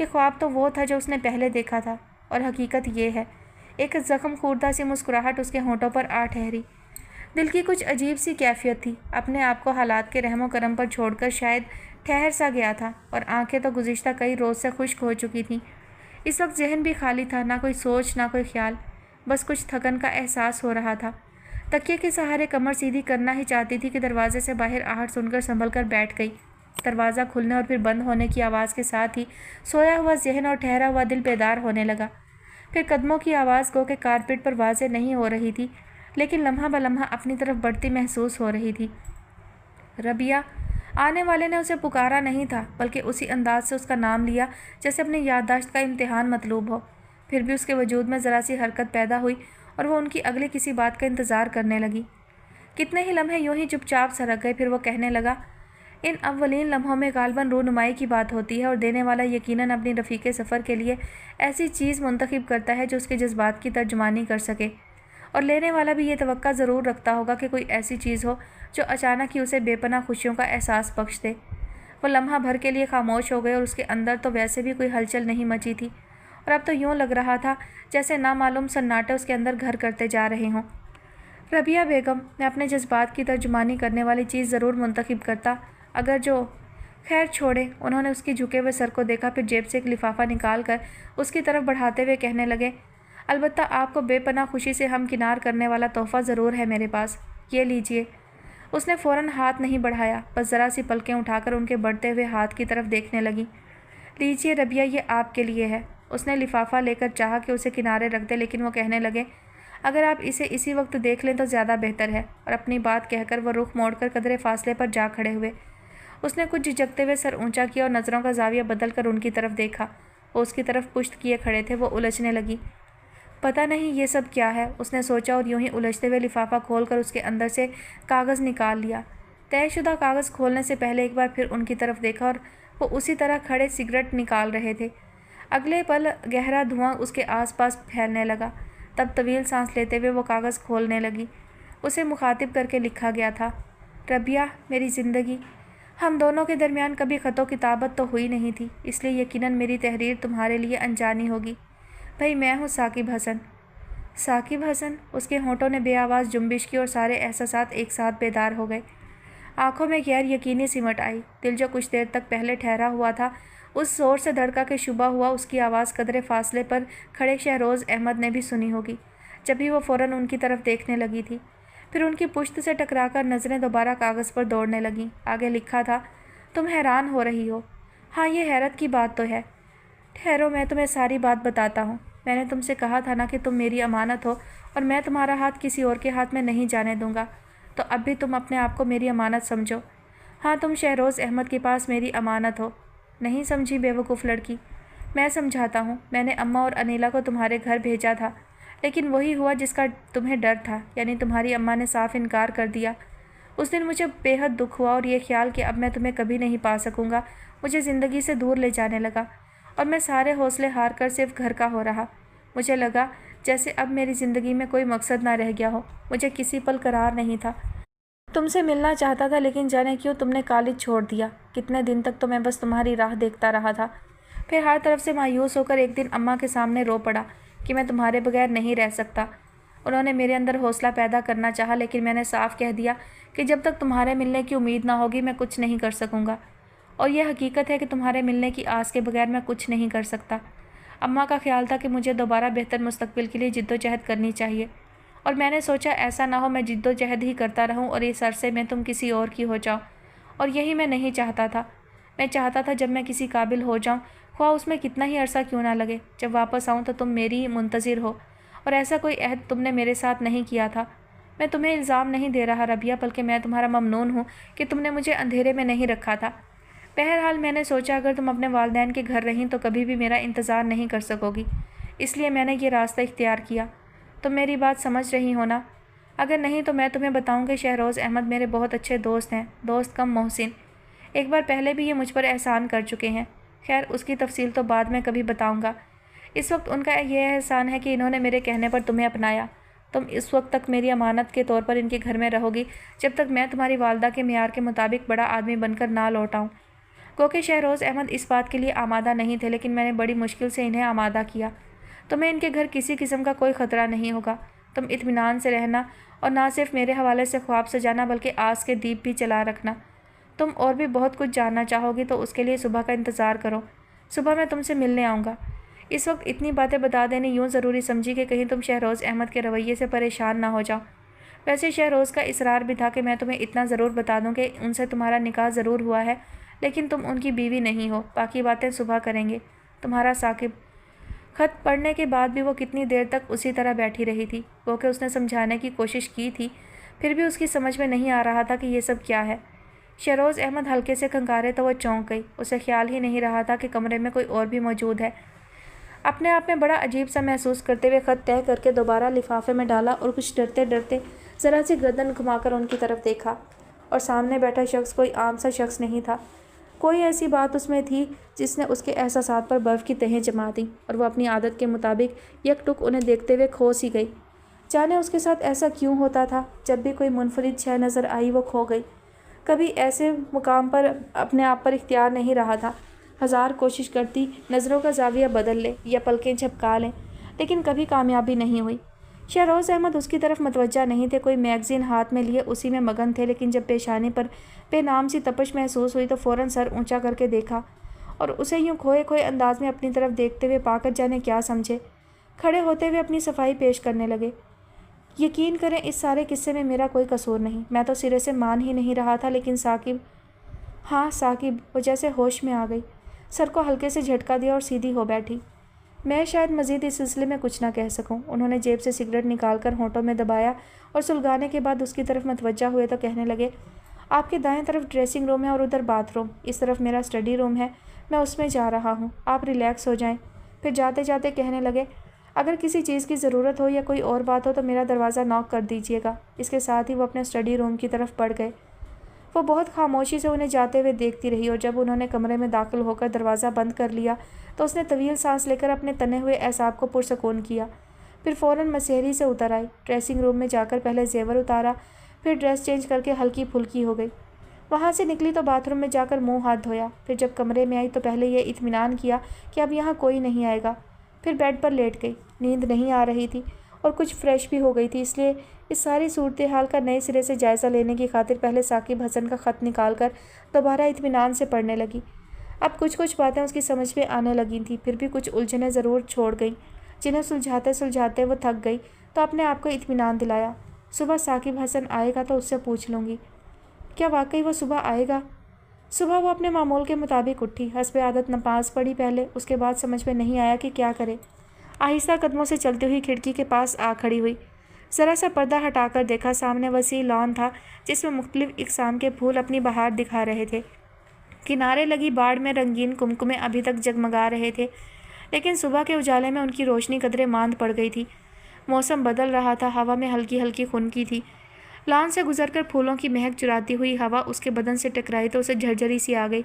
کہ خواب تو وہ تھا جو اس نے پہلے دیکھا تھا اور حقیقت یہ ہے۔ ایک زخم خوردہ سی مسکراہٹ اس کے ہونٹوں پر آ ٹھہری۔ دل کی کچھ عجیب سی کیفیت تھی، اپنے آپ کو حالات کے رحم و کرم پر چھوڑ کر شاید ٹھہر سا گیا تھا، اور آنکھیں تو گزشتہ کئی روز سے خشک ہو چکی تھیں۔ اس وقت ذہن بھی خالی تھا، نہ کوئی سوچ نہ کوئی خیال، بس کچھ تھکن کا احساس ہو رہا تھا۔ تکیے کے سہارے کمر سیدھی کرنا ہی چاہتی تھی کہ دروازے سے باہر آہٹ سن کر سنبھل کر بیٹھ گئی۔ دروازہ کھلنے اور پھر بند ہونے کی آواز کے ساتھ ہی سویا ہوا ذہن اور ٹھہرا ہوا دل بیدار ہونے لگا۔ پھر قدموں کی آواز گو کہ کارپیٹ پر واضح نہیں ہو رہی تھی، لیکن لمحہ بلمحہ اپنی طرف بڑھتی محسوس ہو رہی تھی۔ ربیہ! آنے والے نے اسے پکارا نہیں تھا، بلکہ اسی انداز سے اس کا نام لیا جیسے اپنی یادداشت کا امتحان مطلوب ہو۔ پھر بھی اس کے وجود میں ذرا سی حرکت پیدا ہوئی اور وہ ان کی اگلی کسی بات کا انتظار کرنے لگی۔ کتنے ہی لمحے یوں ہی چپ چاپ سرک گئے، پھر وہ کہنے لگا، ان اولین لمحوں میں غالباً رونمائی کی بات ہوتی ہے، اور دینے والا یقیناً اپنی رفیق سفر کے لیے ایسی چیز منتخب کرتا ہے جو اس کے جذبات کی ترجمانی کر سکے، اور لینے والا بھی یہ توقع ضرور رکھتا ہوگا کہ کوئی ایسی چیز ہو جو اچانک ہی اسے بے پناہ خوشیوں کا احساس بخش دے۔ وہ لمحہ بھر کے لیے خاموش ہو گئے، اور اس کے اندر تو ویسے بھی کوئی ہلچل نہیں مچی تھی، اور اب تو یوں لگ رہا تھا جیسے نامعلوم سناٹے اس کے اندر گھر کرتے جا رہے ہوں۔ ربیہ بیگم، میں اپنے جذبات کی ترجمانی کرنے والی چیز ضرور منتخب کرتا، اگر جو… خیر چھوڑے۔ انہوں نے اس کی جھکے ہوئے سر کو دیکھا، پھر جیب سے ایک لفافہ نکال کر اس کی طرف بڑھاتے ہوئے کہنے لگے، البتہ آپ کو بے پناہ خوشی سے ہمکنار کرنے والا تحفہ ضرور ہے میرے پاس، یہ لیجئے۔ اس نے فوراً ہاتھ نہیں بڑھایا، بس ذرا سی پلکیں اٹھا کر ان کے بڑھتے ہوئے ہاتھ کی طرف دیکھنے لگی۔ لیجئے ربیہ، یہ آپ کے لیے ہے۔ اس نے لفافہ لے کر چاہا کہ اسے کنارے رکھ دے، لیکن وہ کہنے لگے، اگر آپ اسے اسی وقت دیکھ لیں تو زیادہ بہتر ہے، اور اپنی بات کہہ کر وہ رخ موڑ کر قدرے فاصلے پر جا کھڑے ہوئے۔ اس نے کچھ جھجکتے ہوئے سر اونچا کیا اور نظروں کا زاویہ بدل کر ان کی طرف دیکھا۔ وہ اس کی طرف پشت کیے کھڑے تھے، وہ الجھنے لگی۔ پتہ نہیں یہ سب کیا ہے، اس نے سوچا، اور یوں ہی الجھتے ہوئے لفافہ کھول کر اس کے اندر سے کاغذ نکال لیا۔ طے شدہ کاغذ کھولنے سے پہلے ایک بار پھر ان کی طرف دیکھا، اور وہ اسی طرح کھڑے سگریٹ نکال رہے تھے۔ اگلے پل گہرا دھواں اس کے آس پاس پھیلنے لگا۔ تب طویل سانس لیتے ہوئے وہ کاغذ کھولنے لگی۔ اسے مخاطب کر کے لکھا گیا تھا، ربیہ میری زندگی، ہم دونوں کے درمیان کبھی خط و کتابت تو ہوئی نہیں تھی، اس لیے یقیناً میری تحریر تمہارے لیے انجانی ہوگی۔ بھئی میں ہوں ثاقب حسن۔ ثاقب حسن؟ اس کے ہونٹوں نے بے آواز جنبش کی اور سارے احساسات ایک ساتھ بیدار ہو گئے۔ آنکھوں میں غیر یقینی سمٹ آئی۔ دل جو کچھ دیر تک پہلے ٹھہرا ہوا تھا، اس زور سے دھڑکا کہ شبہ ہوا اس کی آواز قدرے فاصلے پر کھڑے شہروز احمد نے بھی سنی ہوگی، جبھی وہ فوراً ان کی طرف دیکھنے لگی تھی۔ پھر ان کی پشت سے ٹکرا کر نظریں دوبارہ کاغذ پر دوڑنے لگیں۔ آگے لکھا تھا، تم حیران ہو رہی ہو؟ ہاں، یہ حیرت کی بات تو ہے۔ ٹھہرو، میں تمہیں ساری بات بتاتا ہوں۔ میں نے تم سے کہا تھا نا کہ تم میری امانت ہو، اور میں تمہارا ہاتھ کسی اور کے ہاتھ میں نہیں جانے دوں گا، تو اب بھی تم اپنے آپ کو میری امانت سمجھو۔ ہاں، تم شہروز احمد کے پاس میری امانت ہو۔ نہیں سمجھی بے وقوف لڑکی؟ میں سمجھاتا ہوں۔ میں نے اماں اور انیلا کو تمہارے گھر بھیجا تھا، لیکن وہی ہوا جس کا تمہیں ڈر تھا، یعنی تمہاری اماں نے صاف انکار کر دیا۔ اس دن مجھے بے حد دکھ ہوا، اور یہ خیال کہ اب میں تمہیں کبھی نہیں پا سکوں گا مجھے زندگی سے دور لے جانے لگا، اور میں سارے حوصلے ہار کر صرف گھر کا ہو رہا۔ مجھے لگا جیسے اب میری زندگی میں کوئی مقصد نہ رہ گیا ہو، مجھے کسی پل قرار نہیں تھا۔ تم سے ملنا چاہتا تھا، لیکن جانے کیوں تم نے کالج چھوڑ دیا۔ کتنے دن تک تو میں بس تمہاری راہ دیکھتا رہا تھا، پھر ہر طرف سے مایوس ہو کر ایک دن اماں کے سامنے رو پڑا کہ میں تمہارے بغیر نہیں رہ سکتا۔ انہوں نے میرے اندر حوصلہ پیدا کرنا چاہا، لیکن میں نے صاف کہہ دیا کہ جب تک تمہارے ملنے کی امید نہ ہوگی میں کچھ نہیں کر سکوں گا، اور یہ حقیقت ہے کہ تمہارے ملنے کی آس کے بغیر میں کچھ نہیں کر سکتا۔ اماں کا خیال تھا کہ مجھے دوبارہ بہتر مستقبل کے لیے جد و جہد کرنی چاہیے، اور میں نے سوچا ایسا نہ ہو میں جد و جہد ہی کرتا رہوں اور اس عرصے میں تم کسی اور کی ہو جاؤ، اور یہی میں نہیں چاہتا تھا۔ میں چاہتا تھا جب میں کسی قابل ہو جاؤں، خواہ اس میں کتنا ہی عرصہ کیوں نہ لگے، جب واپس آؤں تو تم میری منتظر ہو، اور ایسا کوئی عہد تم نے میرے ساتھ نہیں کیا تھا۔ میں تمہیں الزام نہیں دے رہا ربیہ، بلکہ میں تمہارا ممنون ہوں کہ تم نے مجھے اندھیرے میں نہیں رکھا تھا۔ بہرحال میں نے سوچا اگر تم اپنے والدین کے گھر رہیں تو کبھی بھی میرا انتظار نہیں کر سکو گی، اس لیے میں نے یہ راستہ اختیار کیا۔ تم میری بات سمجھ رہی ہو نا؟ اگر نہیں تو میں تمہیں بتاؤں کہ شہروز احمد میرے بہت اچھے دوست ہیں، دوست کم محسن۔ ایک بار پہلے بھی یہ مجھ پر احسان کر چکے ہیں، خیر اس کی تفصیل تو بعد میں کبھی بتاؤں گا۔ اس وقت ان کا یہ احسان ہے کہ انہوں نے میرے کہنے پر تمہیں اپنایا۔ تم اس وقت تک میری امانت کے طور پر ان کے گھر میں رہو گی، جب تک میں تمہاری والدہ کے معیار کے مطابق بڑا آدمی بن کر نہ لوٹ آؤں۔ گو کہ شہروز احمد اس بات کے لیے آمادہ نہیں تھے، لیکن میں نے بڑی مشکل سے انہیں آمادہ کیا۔ تمہیں ان کے گھر کسی قسم کا کوئی خطرہ نہیں ہوگا۔ تم اطمینان سے رہنا اور نہ صرف میرے حوالے سے خواب سجانا بلکہ آس کے دیپ بھی چلا رکھنا۔ تم اور بھی بہت کچھ جاننا چاہو گی تو اس کے لیے صبح کا انتظار کرو۔ صبح میں تم سے ملنے آؤں گا۔ اس وقت اتنی باتیں بتا دینے یوں ضروری سمجھی کہ کہیں تم شہروز احمد کے رویے سے پریشان نہ ہو جاؤ۔ ویسے شہروز کا اصرار بھی تھا کہ میں تمہیں اتنا ضرور بتا دوں کہ ان سے تمہارا نکاح ضرور ہوا ہے، لیکن تم ان کی بیوی نہیں ہو۔ باقی باتیں صبح کریں گے۔ تمہارا ثاقب۔ خط پڑھنے کے بعد بھی وہ کتنی دیر تک اسی طرح بیٹھی رہی تھی۔ وہ کہ اس نے سمجھانے کی کوشش کی تھی، پھر بھی اس کی سمجھ میں نہیں آ رہا تھا کہ یہ سب کیا ہے۔ شہروز احمد ہلکے سے کھنکارے تو وہ چونک گئی۔ اسے خیال ہی نہیں رہا تھا کہ کمرے میں کوئی اور بھی موجود ہے۔ اپنے آپ میں بڑا عجیب سا محسوس کرتے ہوئے خط طے کر کے دوبارہ لفافے میں ڈالا اور کچھ ڈرتے ڈرتے ذرا سی گردن گھما کر ان کی طرف دیکھا، اور سامنے بیٹھا شخص کوئی عام سا شخص نہیں تھا۔ کوئی ایسی بات اس میں تھی جس نے اس کے احساسات پر برف کی تہیں جما دیں، اور وہ اپنی عادت کے مطابق یک ٹک انہیں دیکھتے ہوئے کھو سی گئی۔ جانے اس کے ساتھ ایسا کیوں ہوتا تھا؟ جب بھی کوئی منفرد شے نظر آئی وہ کھو گئی۔ کبھی ایسے مقام پر اپنے آپ پر اختیار نہیں رہا تھا۔ ہزار کوشش کرتی نظروں کا زاویہ بدل لے یا پلکیں جھپکا لیں، لیکن کبھی کامیابی نہیں ہوئی۔ شہروز احمد اس کی طرف متوجہ نہیں تھے، کوئی میگزین ہاتھ میں لیے اسی میں مگن تھے، لیکن جب پیشانی پر بے نام سی تپش محسوس ہوئی تو فوراً سر اونچا کر کے دیکھا اور اسے یوں کھوئے کھوئے انداز میں اپنی طرف دیکھتے ہوئے پا کر جانے کیا سمجھے۔ کھڑے ہوتے ہوئے اپنی صفائی پیش کرنے لگے۔ یقین کریں اس سارے قصے میں میرا کوئی قصور نہیں، میں تو سرے سے مان ہی نہیں رہا تھا، لیکن ثاقب، ہاں ثاقب، وہ جیسے ہوش میں آ گئی، سر کو ہلکے سے جھٹکا دیا اور سیدھی ہو بیٹھی۔ میں شاید مزید اس سلسلے میں کچھ نہ کہہ سکوں۔ انہوں نے جیب سے سگریٹ نکال کر ہونٹوں میں دبایا اور سلگانے کے بعد اس کی طرف متوجہ ہوئے تو کہنے لگے، آپ کے دائیں طرف ڈریسنگ روم ہے اور ادھر باتھ روم، اس طرف میرا اسٹڈی روم ہے، میں اس میں جا رہا ہوں، آپ ریلیکس ہو جائیں۔ پھر جاتے جاتے کہنے لگے، اگر کسی چیز کی ضرورت ہو یا کوئی اور بات ہو تو میرا دروازہ ناک کر دیجیے گا۔ اس کے ساتھ ہی وہ اپنے اسٹڈی روم کی طرف بڑھ گئے۔ وہ بہت خاموشی سے انہیں جاتے ہوئے دیکھتی رہی، اور جب انہوں نے کمرے میں داخل ہو کر دروازہ بند کر لیا تو اس نے طویل سانس لے کر اپنے تنے ہوئے اعصاب کو پرسکون کیا۔ پھر فوراً مسہری سے اتر آئی، ڈریسنگ روم میں جا کر پہلے زیور اتارا، پھر ڈریس چینج کر کے ہلکی پھلکی ہو گئی۔ وہاں سے نکلی تو باتھ روم میں جا کر منہ ہاتھ دھویا، پھر جب کمرے میں آئی تو پہلے یہ اطمینان کیا کہ اب یہاں کوئی نہیں آئے گا، پھر بیڈ پر لیٹ گئی۔ نیند نہیں آ رہی تھی اور کچھ فریش بھی ہو گئی تھی، اس لیے اس ساری صورتحال کا نئے سرے سے جائزہ لینے کی خاطر پہلے ثاقب حسن کا خط نکال کر دوبارہ اطمینان سے پڑھنے لگی۔ اب کچھ باتیں اس کی سمجھ میں آنے لگی تھیں، پھر بھی کچھ الجھنیں ضرور چھوڑ گئیں، جنہیں سلجھاتے سلجھاتے وہ تھک گئی، تو اپنے آپ کو اطمینان دلایا، صبح ثاقب حسن آئے گا تو اس سے پوچھ لوں گی۔ کیا واقعی وہ صبح آئے گا؟ صبح وہ اپنے معمول کے مطابق اٹھی، حسب عادت نماز پڑھی پہلے، اس کے بعد سمجھ میں نہیں آیا کہ کیا کرے۔ آہستہ قدموں سے چلتی ہوئی کھڑکی کے پاس آ کھڑی ہوئی، ذرا سا پردہ ہٹا کر دیکھا، سامنے وسیع لان تھا جس میں مختلف اقسام کے پھول اپنی بہار دکھا رہے تھے۔ کنارے لگی باڑ میں رنگین کمکمے ابھی تک جگمگا رہے تھے، لیکن صبح کے اجالے میں ان کی روشنی قدرے ماند پڑ گئی تھی۔ موسم بدل رہا تھا، ہوا میں ہلکی ہلکی خنکی تھی۔ لان سے گزر کر پھولوں کی مہک چراتی ہوئی ہوا اس کے بدن سے ٹکرائی تو اسے جھرجھری سی آ گئی۔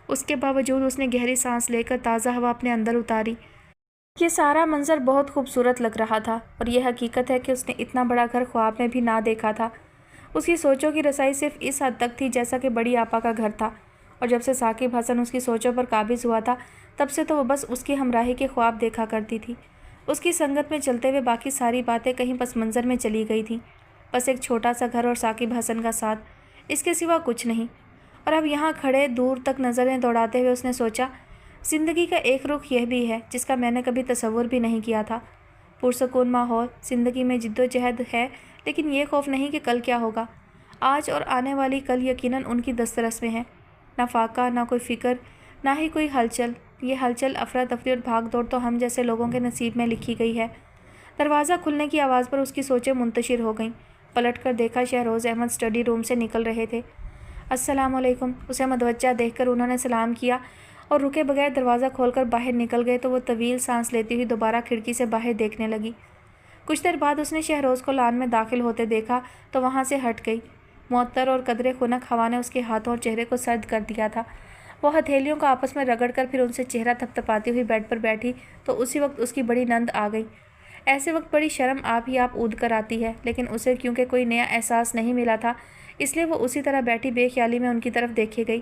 اس کے باوجود اس نے گہری سانس لے کر تازہ ہوا اپنے اندر اتاری۔ یہ سارا منظر بہت خوبصورت لگ رہا تھا، اور یہ حقیقت ہے کہ اس نے اتنا بڑا گھر خواب میں بھی نہ دیکھا تھا۔ اس کی سوچوں کی رسائی صرف اس حد تک تھی جیسا کہ بڑی آپا کا گھر تھا، اور جب سے ثاقب حسن اس کی سوچوں پر قابض ہوا تھا تب سے تو وہ بس اس کی ہمراہی کے خواب دیکھا کرتی تھی۔ اس کی سنگت میں چلتے ہوئے باقی ساری باتیں کہیں پس منظر میں چلی گئی تھیں، بس ایک چھوٹا سا گھر اور ثاقب حسن کا ساتھ، اس کے سوا کچھ نہیں۔ اور اب یہاں کھڑے دور تک نظریں دوڑاتے ہوئے اس نے سوچا، زندگی کا ایک رخ یہ بھی ہے جس کا میں نے کبھی تصور بھی نہیں کیا تھا۔ پرسکون ماحول، زندگی میں جد و جہد ہے، لیکن یہ خوف نہیں کہ کل کیا ہوگا۔ آج اور آنے والی کل یقیناً ان کی دسترس میں ہے۔ نہ فاقہ، نہ کوئی فکر، نہ ہی کوئی ہلچل۔ یہ ہلچل، افراتفری اور بھاگ دوڑ تو ہم جیسے لوگوں کے نصیب میں لکھی گئی ہے۔ دروازہ کھلنے کی آواز پر اس کی سوچیں منتشر ہو گئیں۔ پلٹ کر دیکھا، شہروز احمد اسٹڈی روم سے نکل رہے تھے۔ السلام علیکم، اسے متوجہ دیکھ کر انہوں نے سلام کیا اور رکے بغیر دروازہ کھول کر باہر نکل گئے تو وہ طویل سانس لیتی ہوئی دوبارہ کھڑکی سے باہر دیکھنے لگی۔ کچھ دیر بعد اس نے شہروز کو لان میں داخل ہوتے دیکھا تو وہاں سے ہٹ گئی۔ معطر اور قدرے خنک ہوا نے اس کے ہاتھوں اور چہرے کو سرد کر دیا تھا۔ وہ ہتھیلیوں کو آپس میں رگڑ کر پھر ان سے چہرہ تھپتھپاتی ہوئی بیڈ پر بیٹھی تو اسی وقت اس کی بڑی نند آ گئی۔ ایسے وقت بڑی شرم آپ ہی آپ اود کر آتی ہے، لیکن اسے کیونکہ کوئی نیا احساس نہیں ملا تھا اس لیے وہ اسی طرح بیٹھی بے خیالی میں ان کی طرف دیکھے گئی۔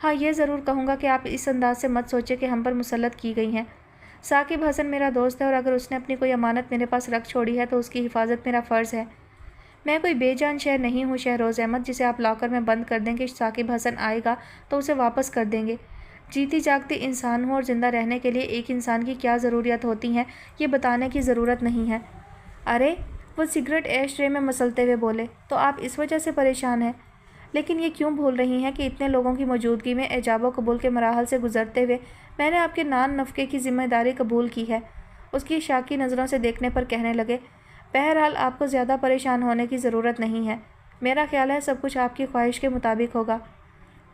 ہاں یہ ضرور کہوں گا کہ آپ اس انداز سے مت سوچیں کہ ہم پر مسلط کی گئی ہیں۔ ثاقب حسن میرا دوست ہے اور اگر اس نے اپنی کوئی امانت میرے پاس رکھ چھوڑی ہے تو اس کی حفاظت میرا فرض ہے۔ میں کوئی بے جان شہر نہیں ہوں شہروز احمد جسے آپ لاکر میں بند کر دیں کہ ثاقب حسن آئے گا تو اسے واپس کر دیں گے۔ جیتی جاگتی انسان ہوں اور زندہ رہنے کے لیے ایک انسان کی کیا ضروریات ہوتی ہیں یہ بتانے کی ضرورت نہیں ہے۔ ارے وہ سگریٹ ایش ٹرے میں مسلتے ہوئے بولے، تو آپ اس وجہ سے پریشان ہیں؟ لیکن یہ کیوں بھول رہی ہیں کہ اتنے لوگوں کی موجودگی میں ایجاب و قبول کے مراحل سے گزرتے ہوئے میں نے آپ کے نان نفقے کی ذمہ داری قبول کی ہے۔ اس کی شاکی نظروں سے دیکھنے پر کہنے لگے، بہرحال آپ کو زیادہ پریشان ہونے کی ضرورت نہیں ہے۔ میرا خیال ہے سب کچھ آپ کی خواہش کے مطابق ہوگا۔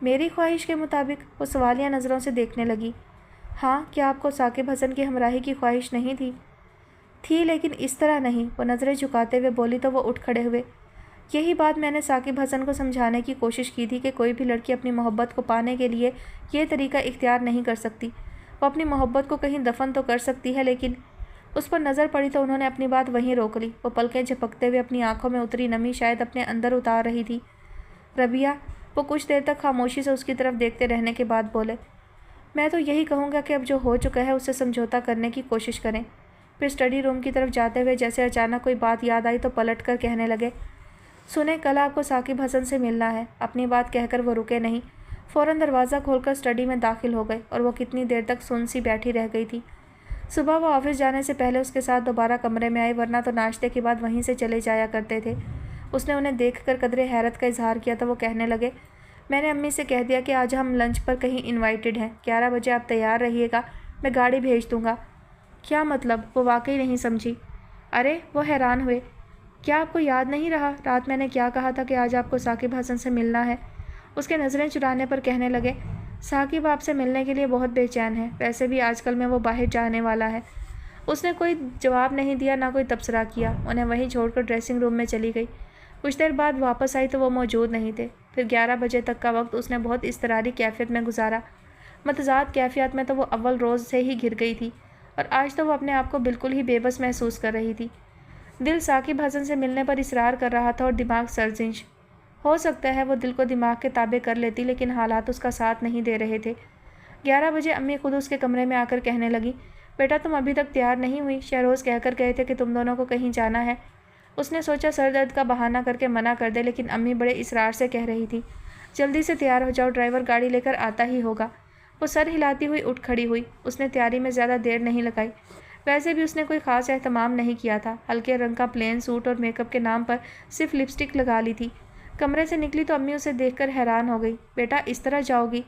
میری خواہش کے مطابق؟ وہ سوالیہ نظروں سے دیکھنے لگی۔ ہاں، کیا آپ کو ثاقب حسن کی ہمراہی کی خواہش نہیں تھی؟ تھی، لیکن اس طرح نہیں۔ وہ نظریں جھکاتے ہوئے بولی تو وہ اٹھ کھڑے ہوئے۔ یہی بات میں نے ثاقب حسن کو سمجھانے کی کوشش کی تھی کہ کوئی بھی لڑکی اپنی محبت کو پانے کے لیے یہ طریقہ اختیار نہیں کر سکتی۔ وہ اپنی محبت کو کہیں دفن تو کر سکتی ہے لیکن اس پر نظر پڑی تو انہوں نے اپنی بات وہیں روک لی۔ وہ پلکیں جھپکتے ہوئے اپنی آنکھوں میں اتری نمی شاید اپنے اندر اتار رہی تھی۔ ربیہ، وہ کچھ دیر تک خاموشی سے اس کی طرف دیکھتے رہنے کے بعد بولے، میں تو یہی کہوں گا کہ اب جو ہو چکا ہے اس سے سمجھوتا کرنے کی کوشش کریں۔ پھر اسٹڈی روم کی طرف جاتے ہوئے جیسے اچانک کوئی بات یاد آئی تو پلٹ کر کہنے لگے، سنیں، کل آپ کو ثاقب حسن سے ملنا ہے۔ اپنی بات کہہ کر وہ رکے نہیں، فوراً دروازہ کھول کر اسٹڈی میں داخل ہو گئے اور وہ کتنی دیر تک سن سی بیٹھی رہ گئی تھی۔ صبح وہ آفس جانے سے پہلے اس کے ساتھ دوبارہ کمرے میں آئی ورنہ تو ناشتے کے بعد وہیں سے چلے جایا کرتے تھے۔ اس نے انہیں دیکھ کر قدرے حیرت کا اظہار کیا تو وہ کہنے لگے، میں نے امی سے کہہ دیا کہ آج ہم لنچ پر کہیں انوائٹڈ ہیں، 11 بجے آپ تیار رہیے گا، میں گاڑی بھیج دوں گا۔ کیا مطلب؟ وہ واقعی نہیں سمجھی۔ ارے وہ حیران ہوئے، کیا آپ کو یاد نہیں رہا رات میں نے کیا کہا تھا کہ آج آپ کو ثاقب حسن سے ملنا ہے؟ اس کے نظریں چرانے پر کہنے لگے، ثاقب آپ سے ملنے کے لیے بہت بے چین ہے، ویسے بھی آج کل میں وہ باہر جانے والا ہے۔ اس نے کوئی جواب نہیں دیا، نہ کوئی تبصرہ کیا، انہیں وہیں چھوڑ کر ڈریسنگ روم میں چلی گئی۔ کچھ دیر بعد واپس آئی تو وہ موجود نہیں تھے۔ پھر 11 بجے تک کا وقت اس نے بہت اضطراری کیفیت میں گزارا۔ متضاد کیفیات میں تو وہ اول روز سے ہی گر گئی تھی اور آج تو وہ اپنے آپ کو بالکل ہی بے بس محسوس کر رہی تھی۔ دل ثاقب حسن سے ملنے پر اصرار کر رہا تھا اور دماغ سرزنش۔ ہو سکتا ہے وہ دل کو دماغ کے تابع کر لیتی لیکن حالات اس کا ساتھ نہیں دے رہے تھے۔ 11 بجے امی خود اس کے کمرے میں آ کر کہنے لگی، بیٹا تم ابھی تک تیار نہیں ہوئی، شہروز کہہ کر گئے تھے کہ تم دونوں کو کہیں جانا ہے۔ اس نے سوچا سر درد کا بہانہ کر کے منع کر دے لیکن امی بڑے اصرار سے کہہ رہی تھی، جلدی سے تیار ہو جاؤ، ڈرائیور گاڑی لے کر آتا ہی ہوگا۔ وہ سر ہلاتی ہوئی اٹھ کھڑی ہوئی۔ اس نے تیاری میں زیادہ دیر نہیں لگائی، ویسے بھی اس نے کوئی خاص اہتمام نہیں کیا تھا، ہلکے رنگ کا پلین سوٹ اور میک اپ کے نام پر صرف لپسٹک لگا لی تھی۔ کمرے سے نکلی تو امی اسے دیکھ کر حیران ہو گئی، بیٹا اس طرح جاؤ گی؟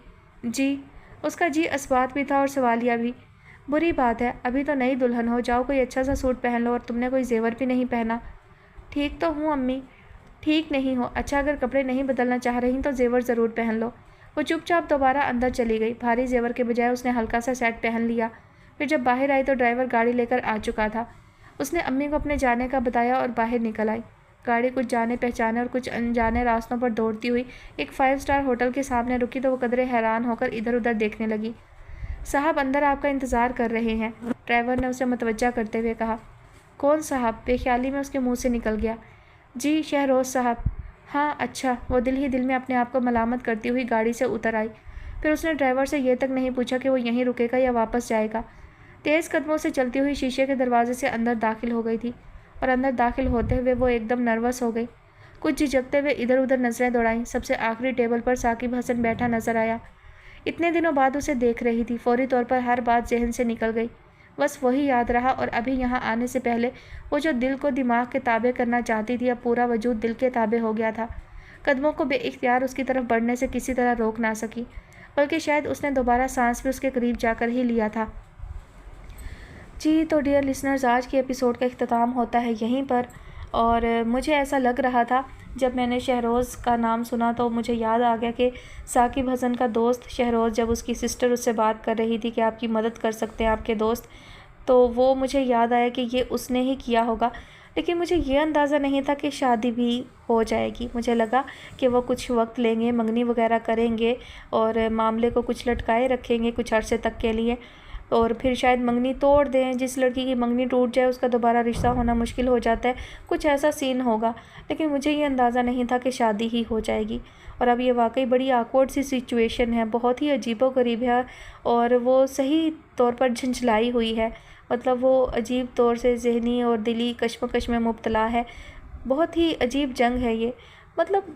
جی۔ اس کا جی اثبات بھی تھا اور سوالیہ بھی۔ بری بات ہے، ابھی تو نئی دلہن ہو، جاؤ کوئی اچھا سا سوٹ پہن لو، اور تم نے کوئی زیور بھی نہیں پہنا۔ ٹھیک تو ہوں امی۔ ٹھیک نہیں ہو؟ اچھا اگر کپڑے نہیں بدلنا چاہ رہی تو زیور ضرور پہن لو۔ وہ چپ چاپ دوبارہ اندر چلی گئی۔ بھاری زیور کے بجائے اس نے ہلکا سا سیٹ پہن لیا۔ پھر جب باہر آئی تو ڈرائیور گاڑی لے کر آ چکا تھا۔ اس نے امی کو اپنے جانے کا بتایا اور باہر نکل آئی۔ گاڑی کچھ جانے پہچانے اور کچھ انجانے راستوں پر دوڑتی ہوئی ایک 5 اسٹار ہوٹل کے سامنے رکی تو وہ قدرے حیران ہو کر ادھر ادھر دیکھنے لگی۔ صاحب اندر آپ کا انتظار کر رہے ہیں، ڈرائیور نے اسے متوجہ کرتے ہوئے کہا۔ کون صاحب؟ بے خیالی میں اس کے منہ سے نکل گیا۔ جی شہروز صاحب۔ ہاں اچھا۔ وہ دل ہی دل میں اپنے آپ کو ملامت کرتی ہوئی گاڑی سے اتر آئی۔ پھر اس نے ڈرائیور سے یہ تک نہیں پوچھا کہ وہ یہیں رکے گا یا واپس جائے گا۔ تیز قدموں سے چلتی ہوئی شیشے کے دروازے سے اندر داخل ہو گئی تھی اور اندر داخل ہوتے ہوئے وہ ایک دم نروس ہو گئی۔ کچھ جھجکتے ہوئے ادھر ادھر نظریں دوڑائیں۔ سب سے آخری ٹیبل پر ثاقب حسن بیٹھا نظر آیا۔ اتنے دنوں بعد اسے دیکھ رہی تھی، فوری طور پر ہر بات ذہن سے نکل گئی، بس وہی یاد رہا، اور ابھی یہاں آنے سے پہلے وہ جو دل کو دماغ کے تابع کرنا چاہتی تھی اب پورا وجود دل کے تابع ہو گیا تھا۔ قدموں کو بے اختیار اس کی طرف بڑھنے سے کسی طرح روک نہ سکی، بلکہ شاید اس نے دوبارہ سانس بھی اس کے قریب جا کر ہی لیا تھا۔ جی تو ڈیئر لسنرز، آج کے ایپیسوڈ کا اختتام ہوتا ہے یہیں پر، اور مجھے ایسا لگ رہا تھا جب میں نے شہروز کا نام سنا تو مجھے یاد آ گیا کہ ثاقب حسن کا دوست شہروز، جب اس کی سسٹر اس سے بات کر رہی تھی کہ آپ کی مدد کر سکتے ہیں آپ کے دوست، تو وہ مجھے یاد آیا کہ یہ اس نے ہی کیا ہوگا، لیکن مجھے یہ اندازہ نہیں تھا کہ شادی بھی ہو جائے گی۔ مجھے لگا کہ وہ کچھ وقت لیں گے، منگنی وغیرہ کریں گے اور معاملے کو کچھ لٹکائے رکھیں گے کچھ عرصے تک کے لیے، اور پھر شاید منگنی توڑ دیں، جس لڑکی کی منگنی ٹوٹ جائے اس کا دوبارہ رشتہ ہونا مشکل ہو جاتا ہے، کچھ ایسا سین ہوگا۔ لیکن مجھے یہ اندازہ نہیں تھا کہ شادی ہی ہو جائے گی، اور اب یہ واقعی بڑی آکورڈ سی سچویشن ہے، بہت ہی عجیب و غریب ہے، اور وہ صحیح طور پر جھنجھلائی ہوئی ہے، مطلب وہ عجیب طور سے ذہنی اور دلی کشمکش میں مبتلا ہے۔ بہت ہی عجیب جنگ ہے یہ، مطلب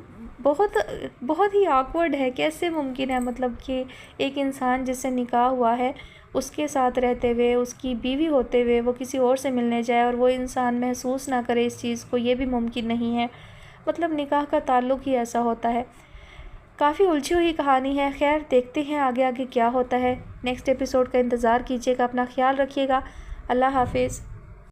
بہت ہی آکورڈ ہے۔ کیسے ممکن ہے مطلب کہ ایک انسان جس سے نکاح ہوا ہے اس کے ساتھ رہتے ہوئے، اس کی بیوی ہوتے ہوئے وہ کسی اور سے ملنے جائے اور وہ انسان محسوس نہ کرے اس چیز کو، یہ بھی ممکن نہیں ہے۔ مطلب نکاح کا تعلق ہی ایسا ہوتا ہے۔ کافی الجھی ہوئی کہانی ہے، خیر دیکھتے ہیں آگے کیا ہوتا ہے۔ نیکسٹ ایپیسوڈ کا انتظار کیجیے گا، اپنا خیال رکھیے گا، اللہ حافظ۔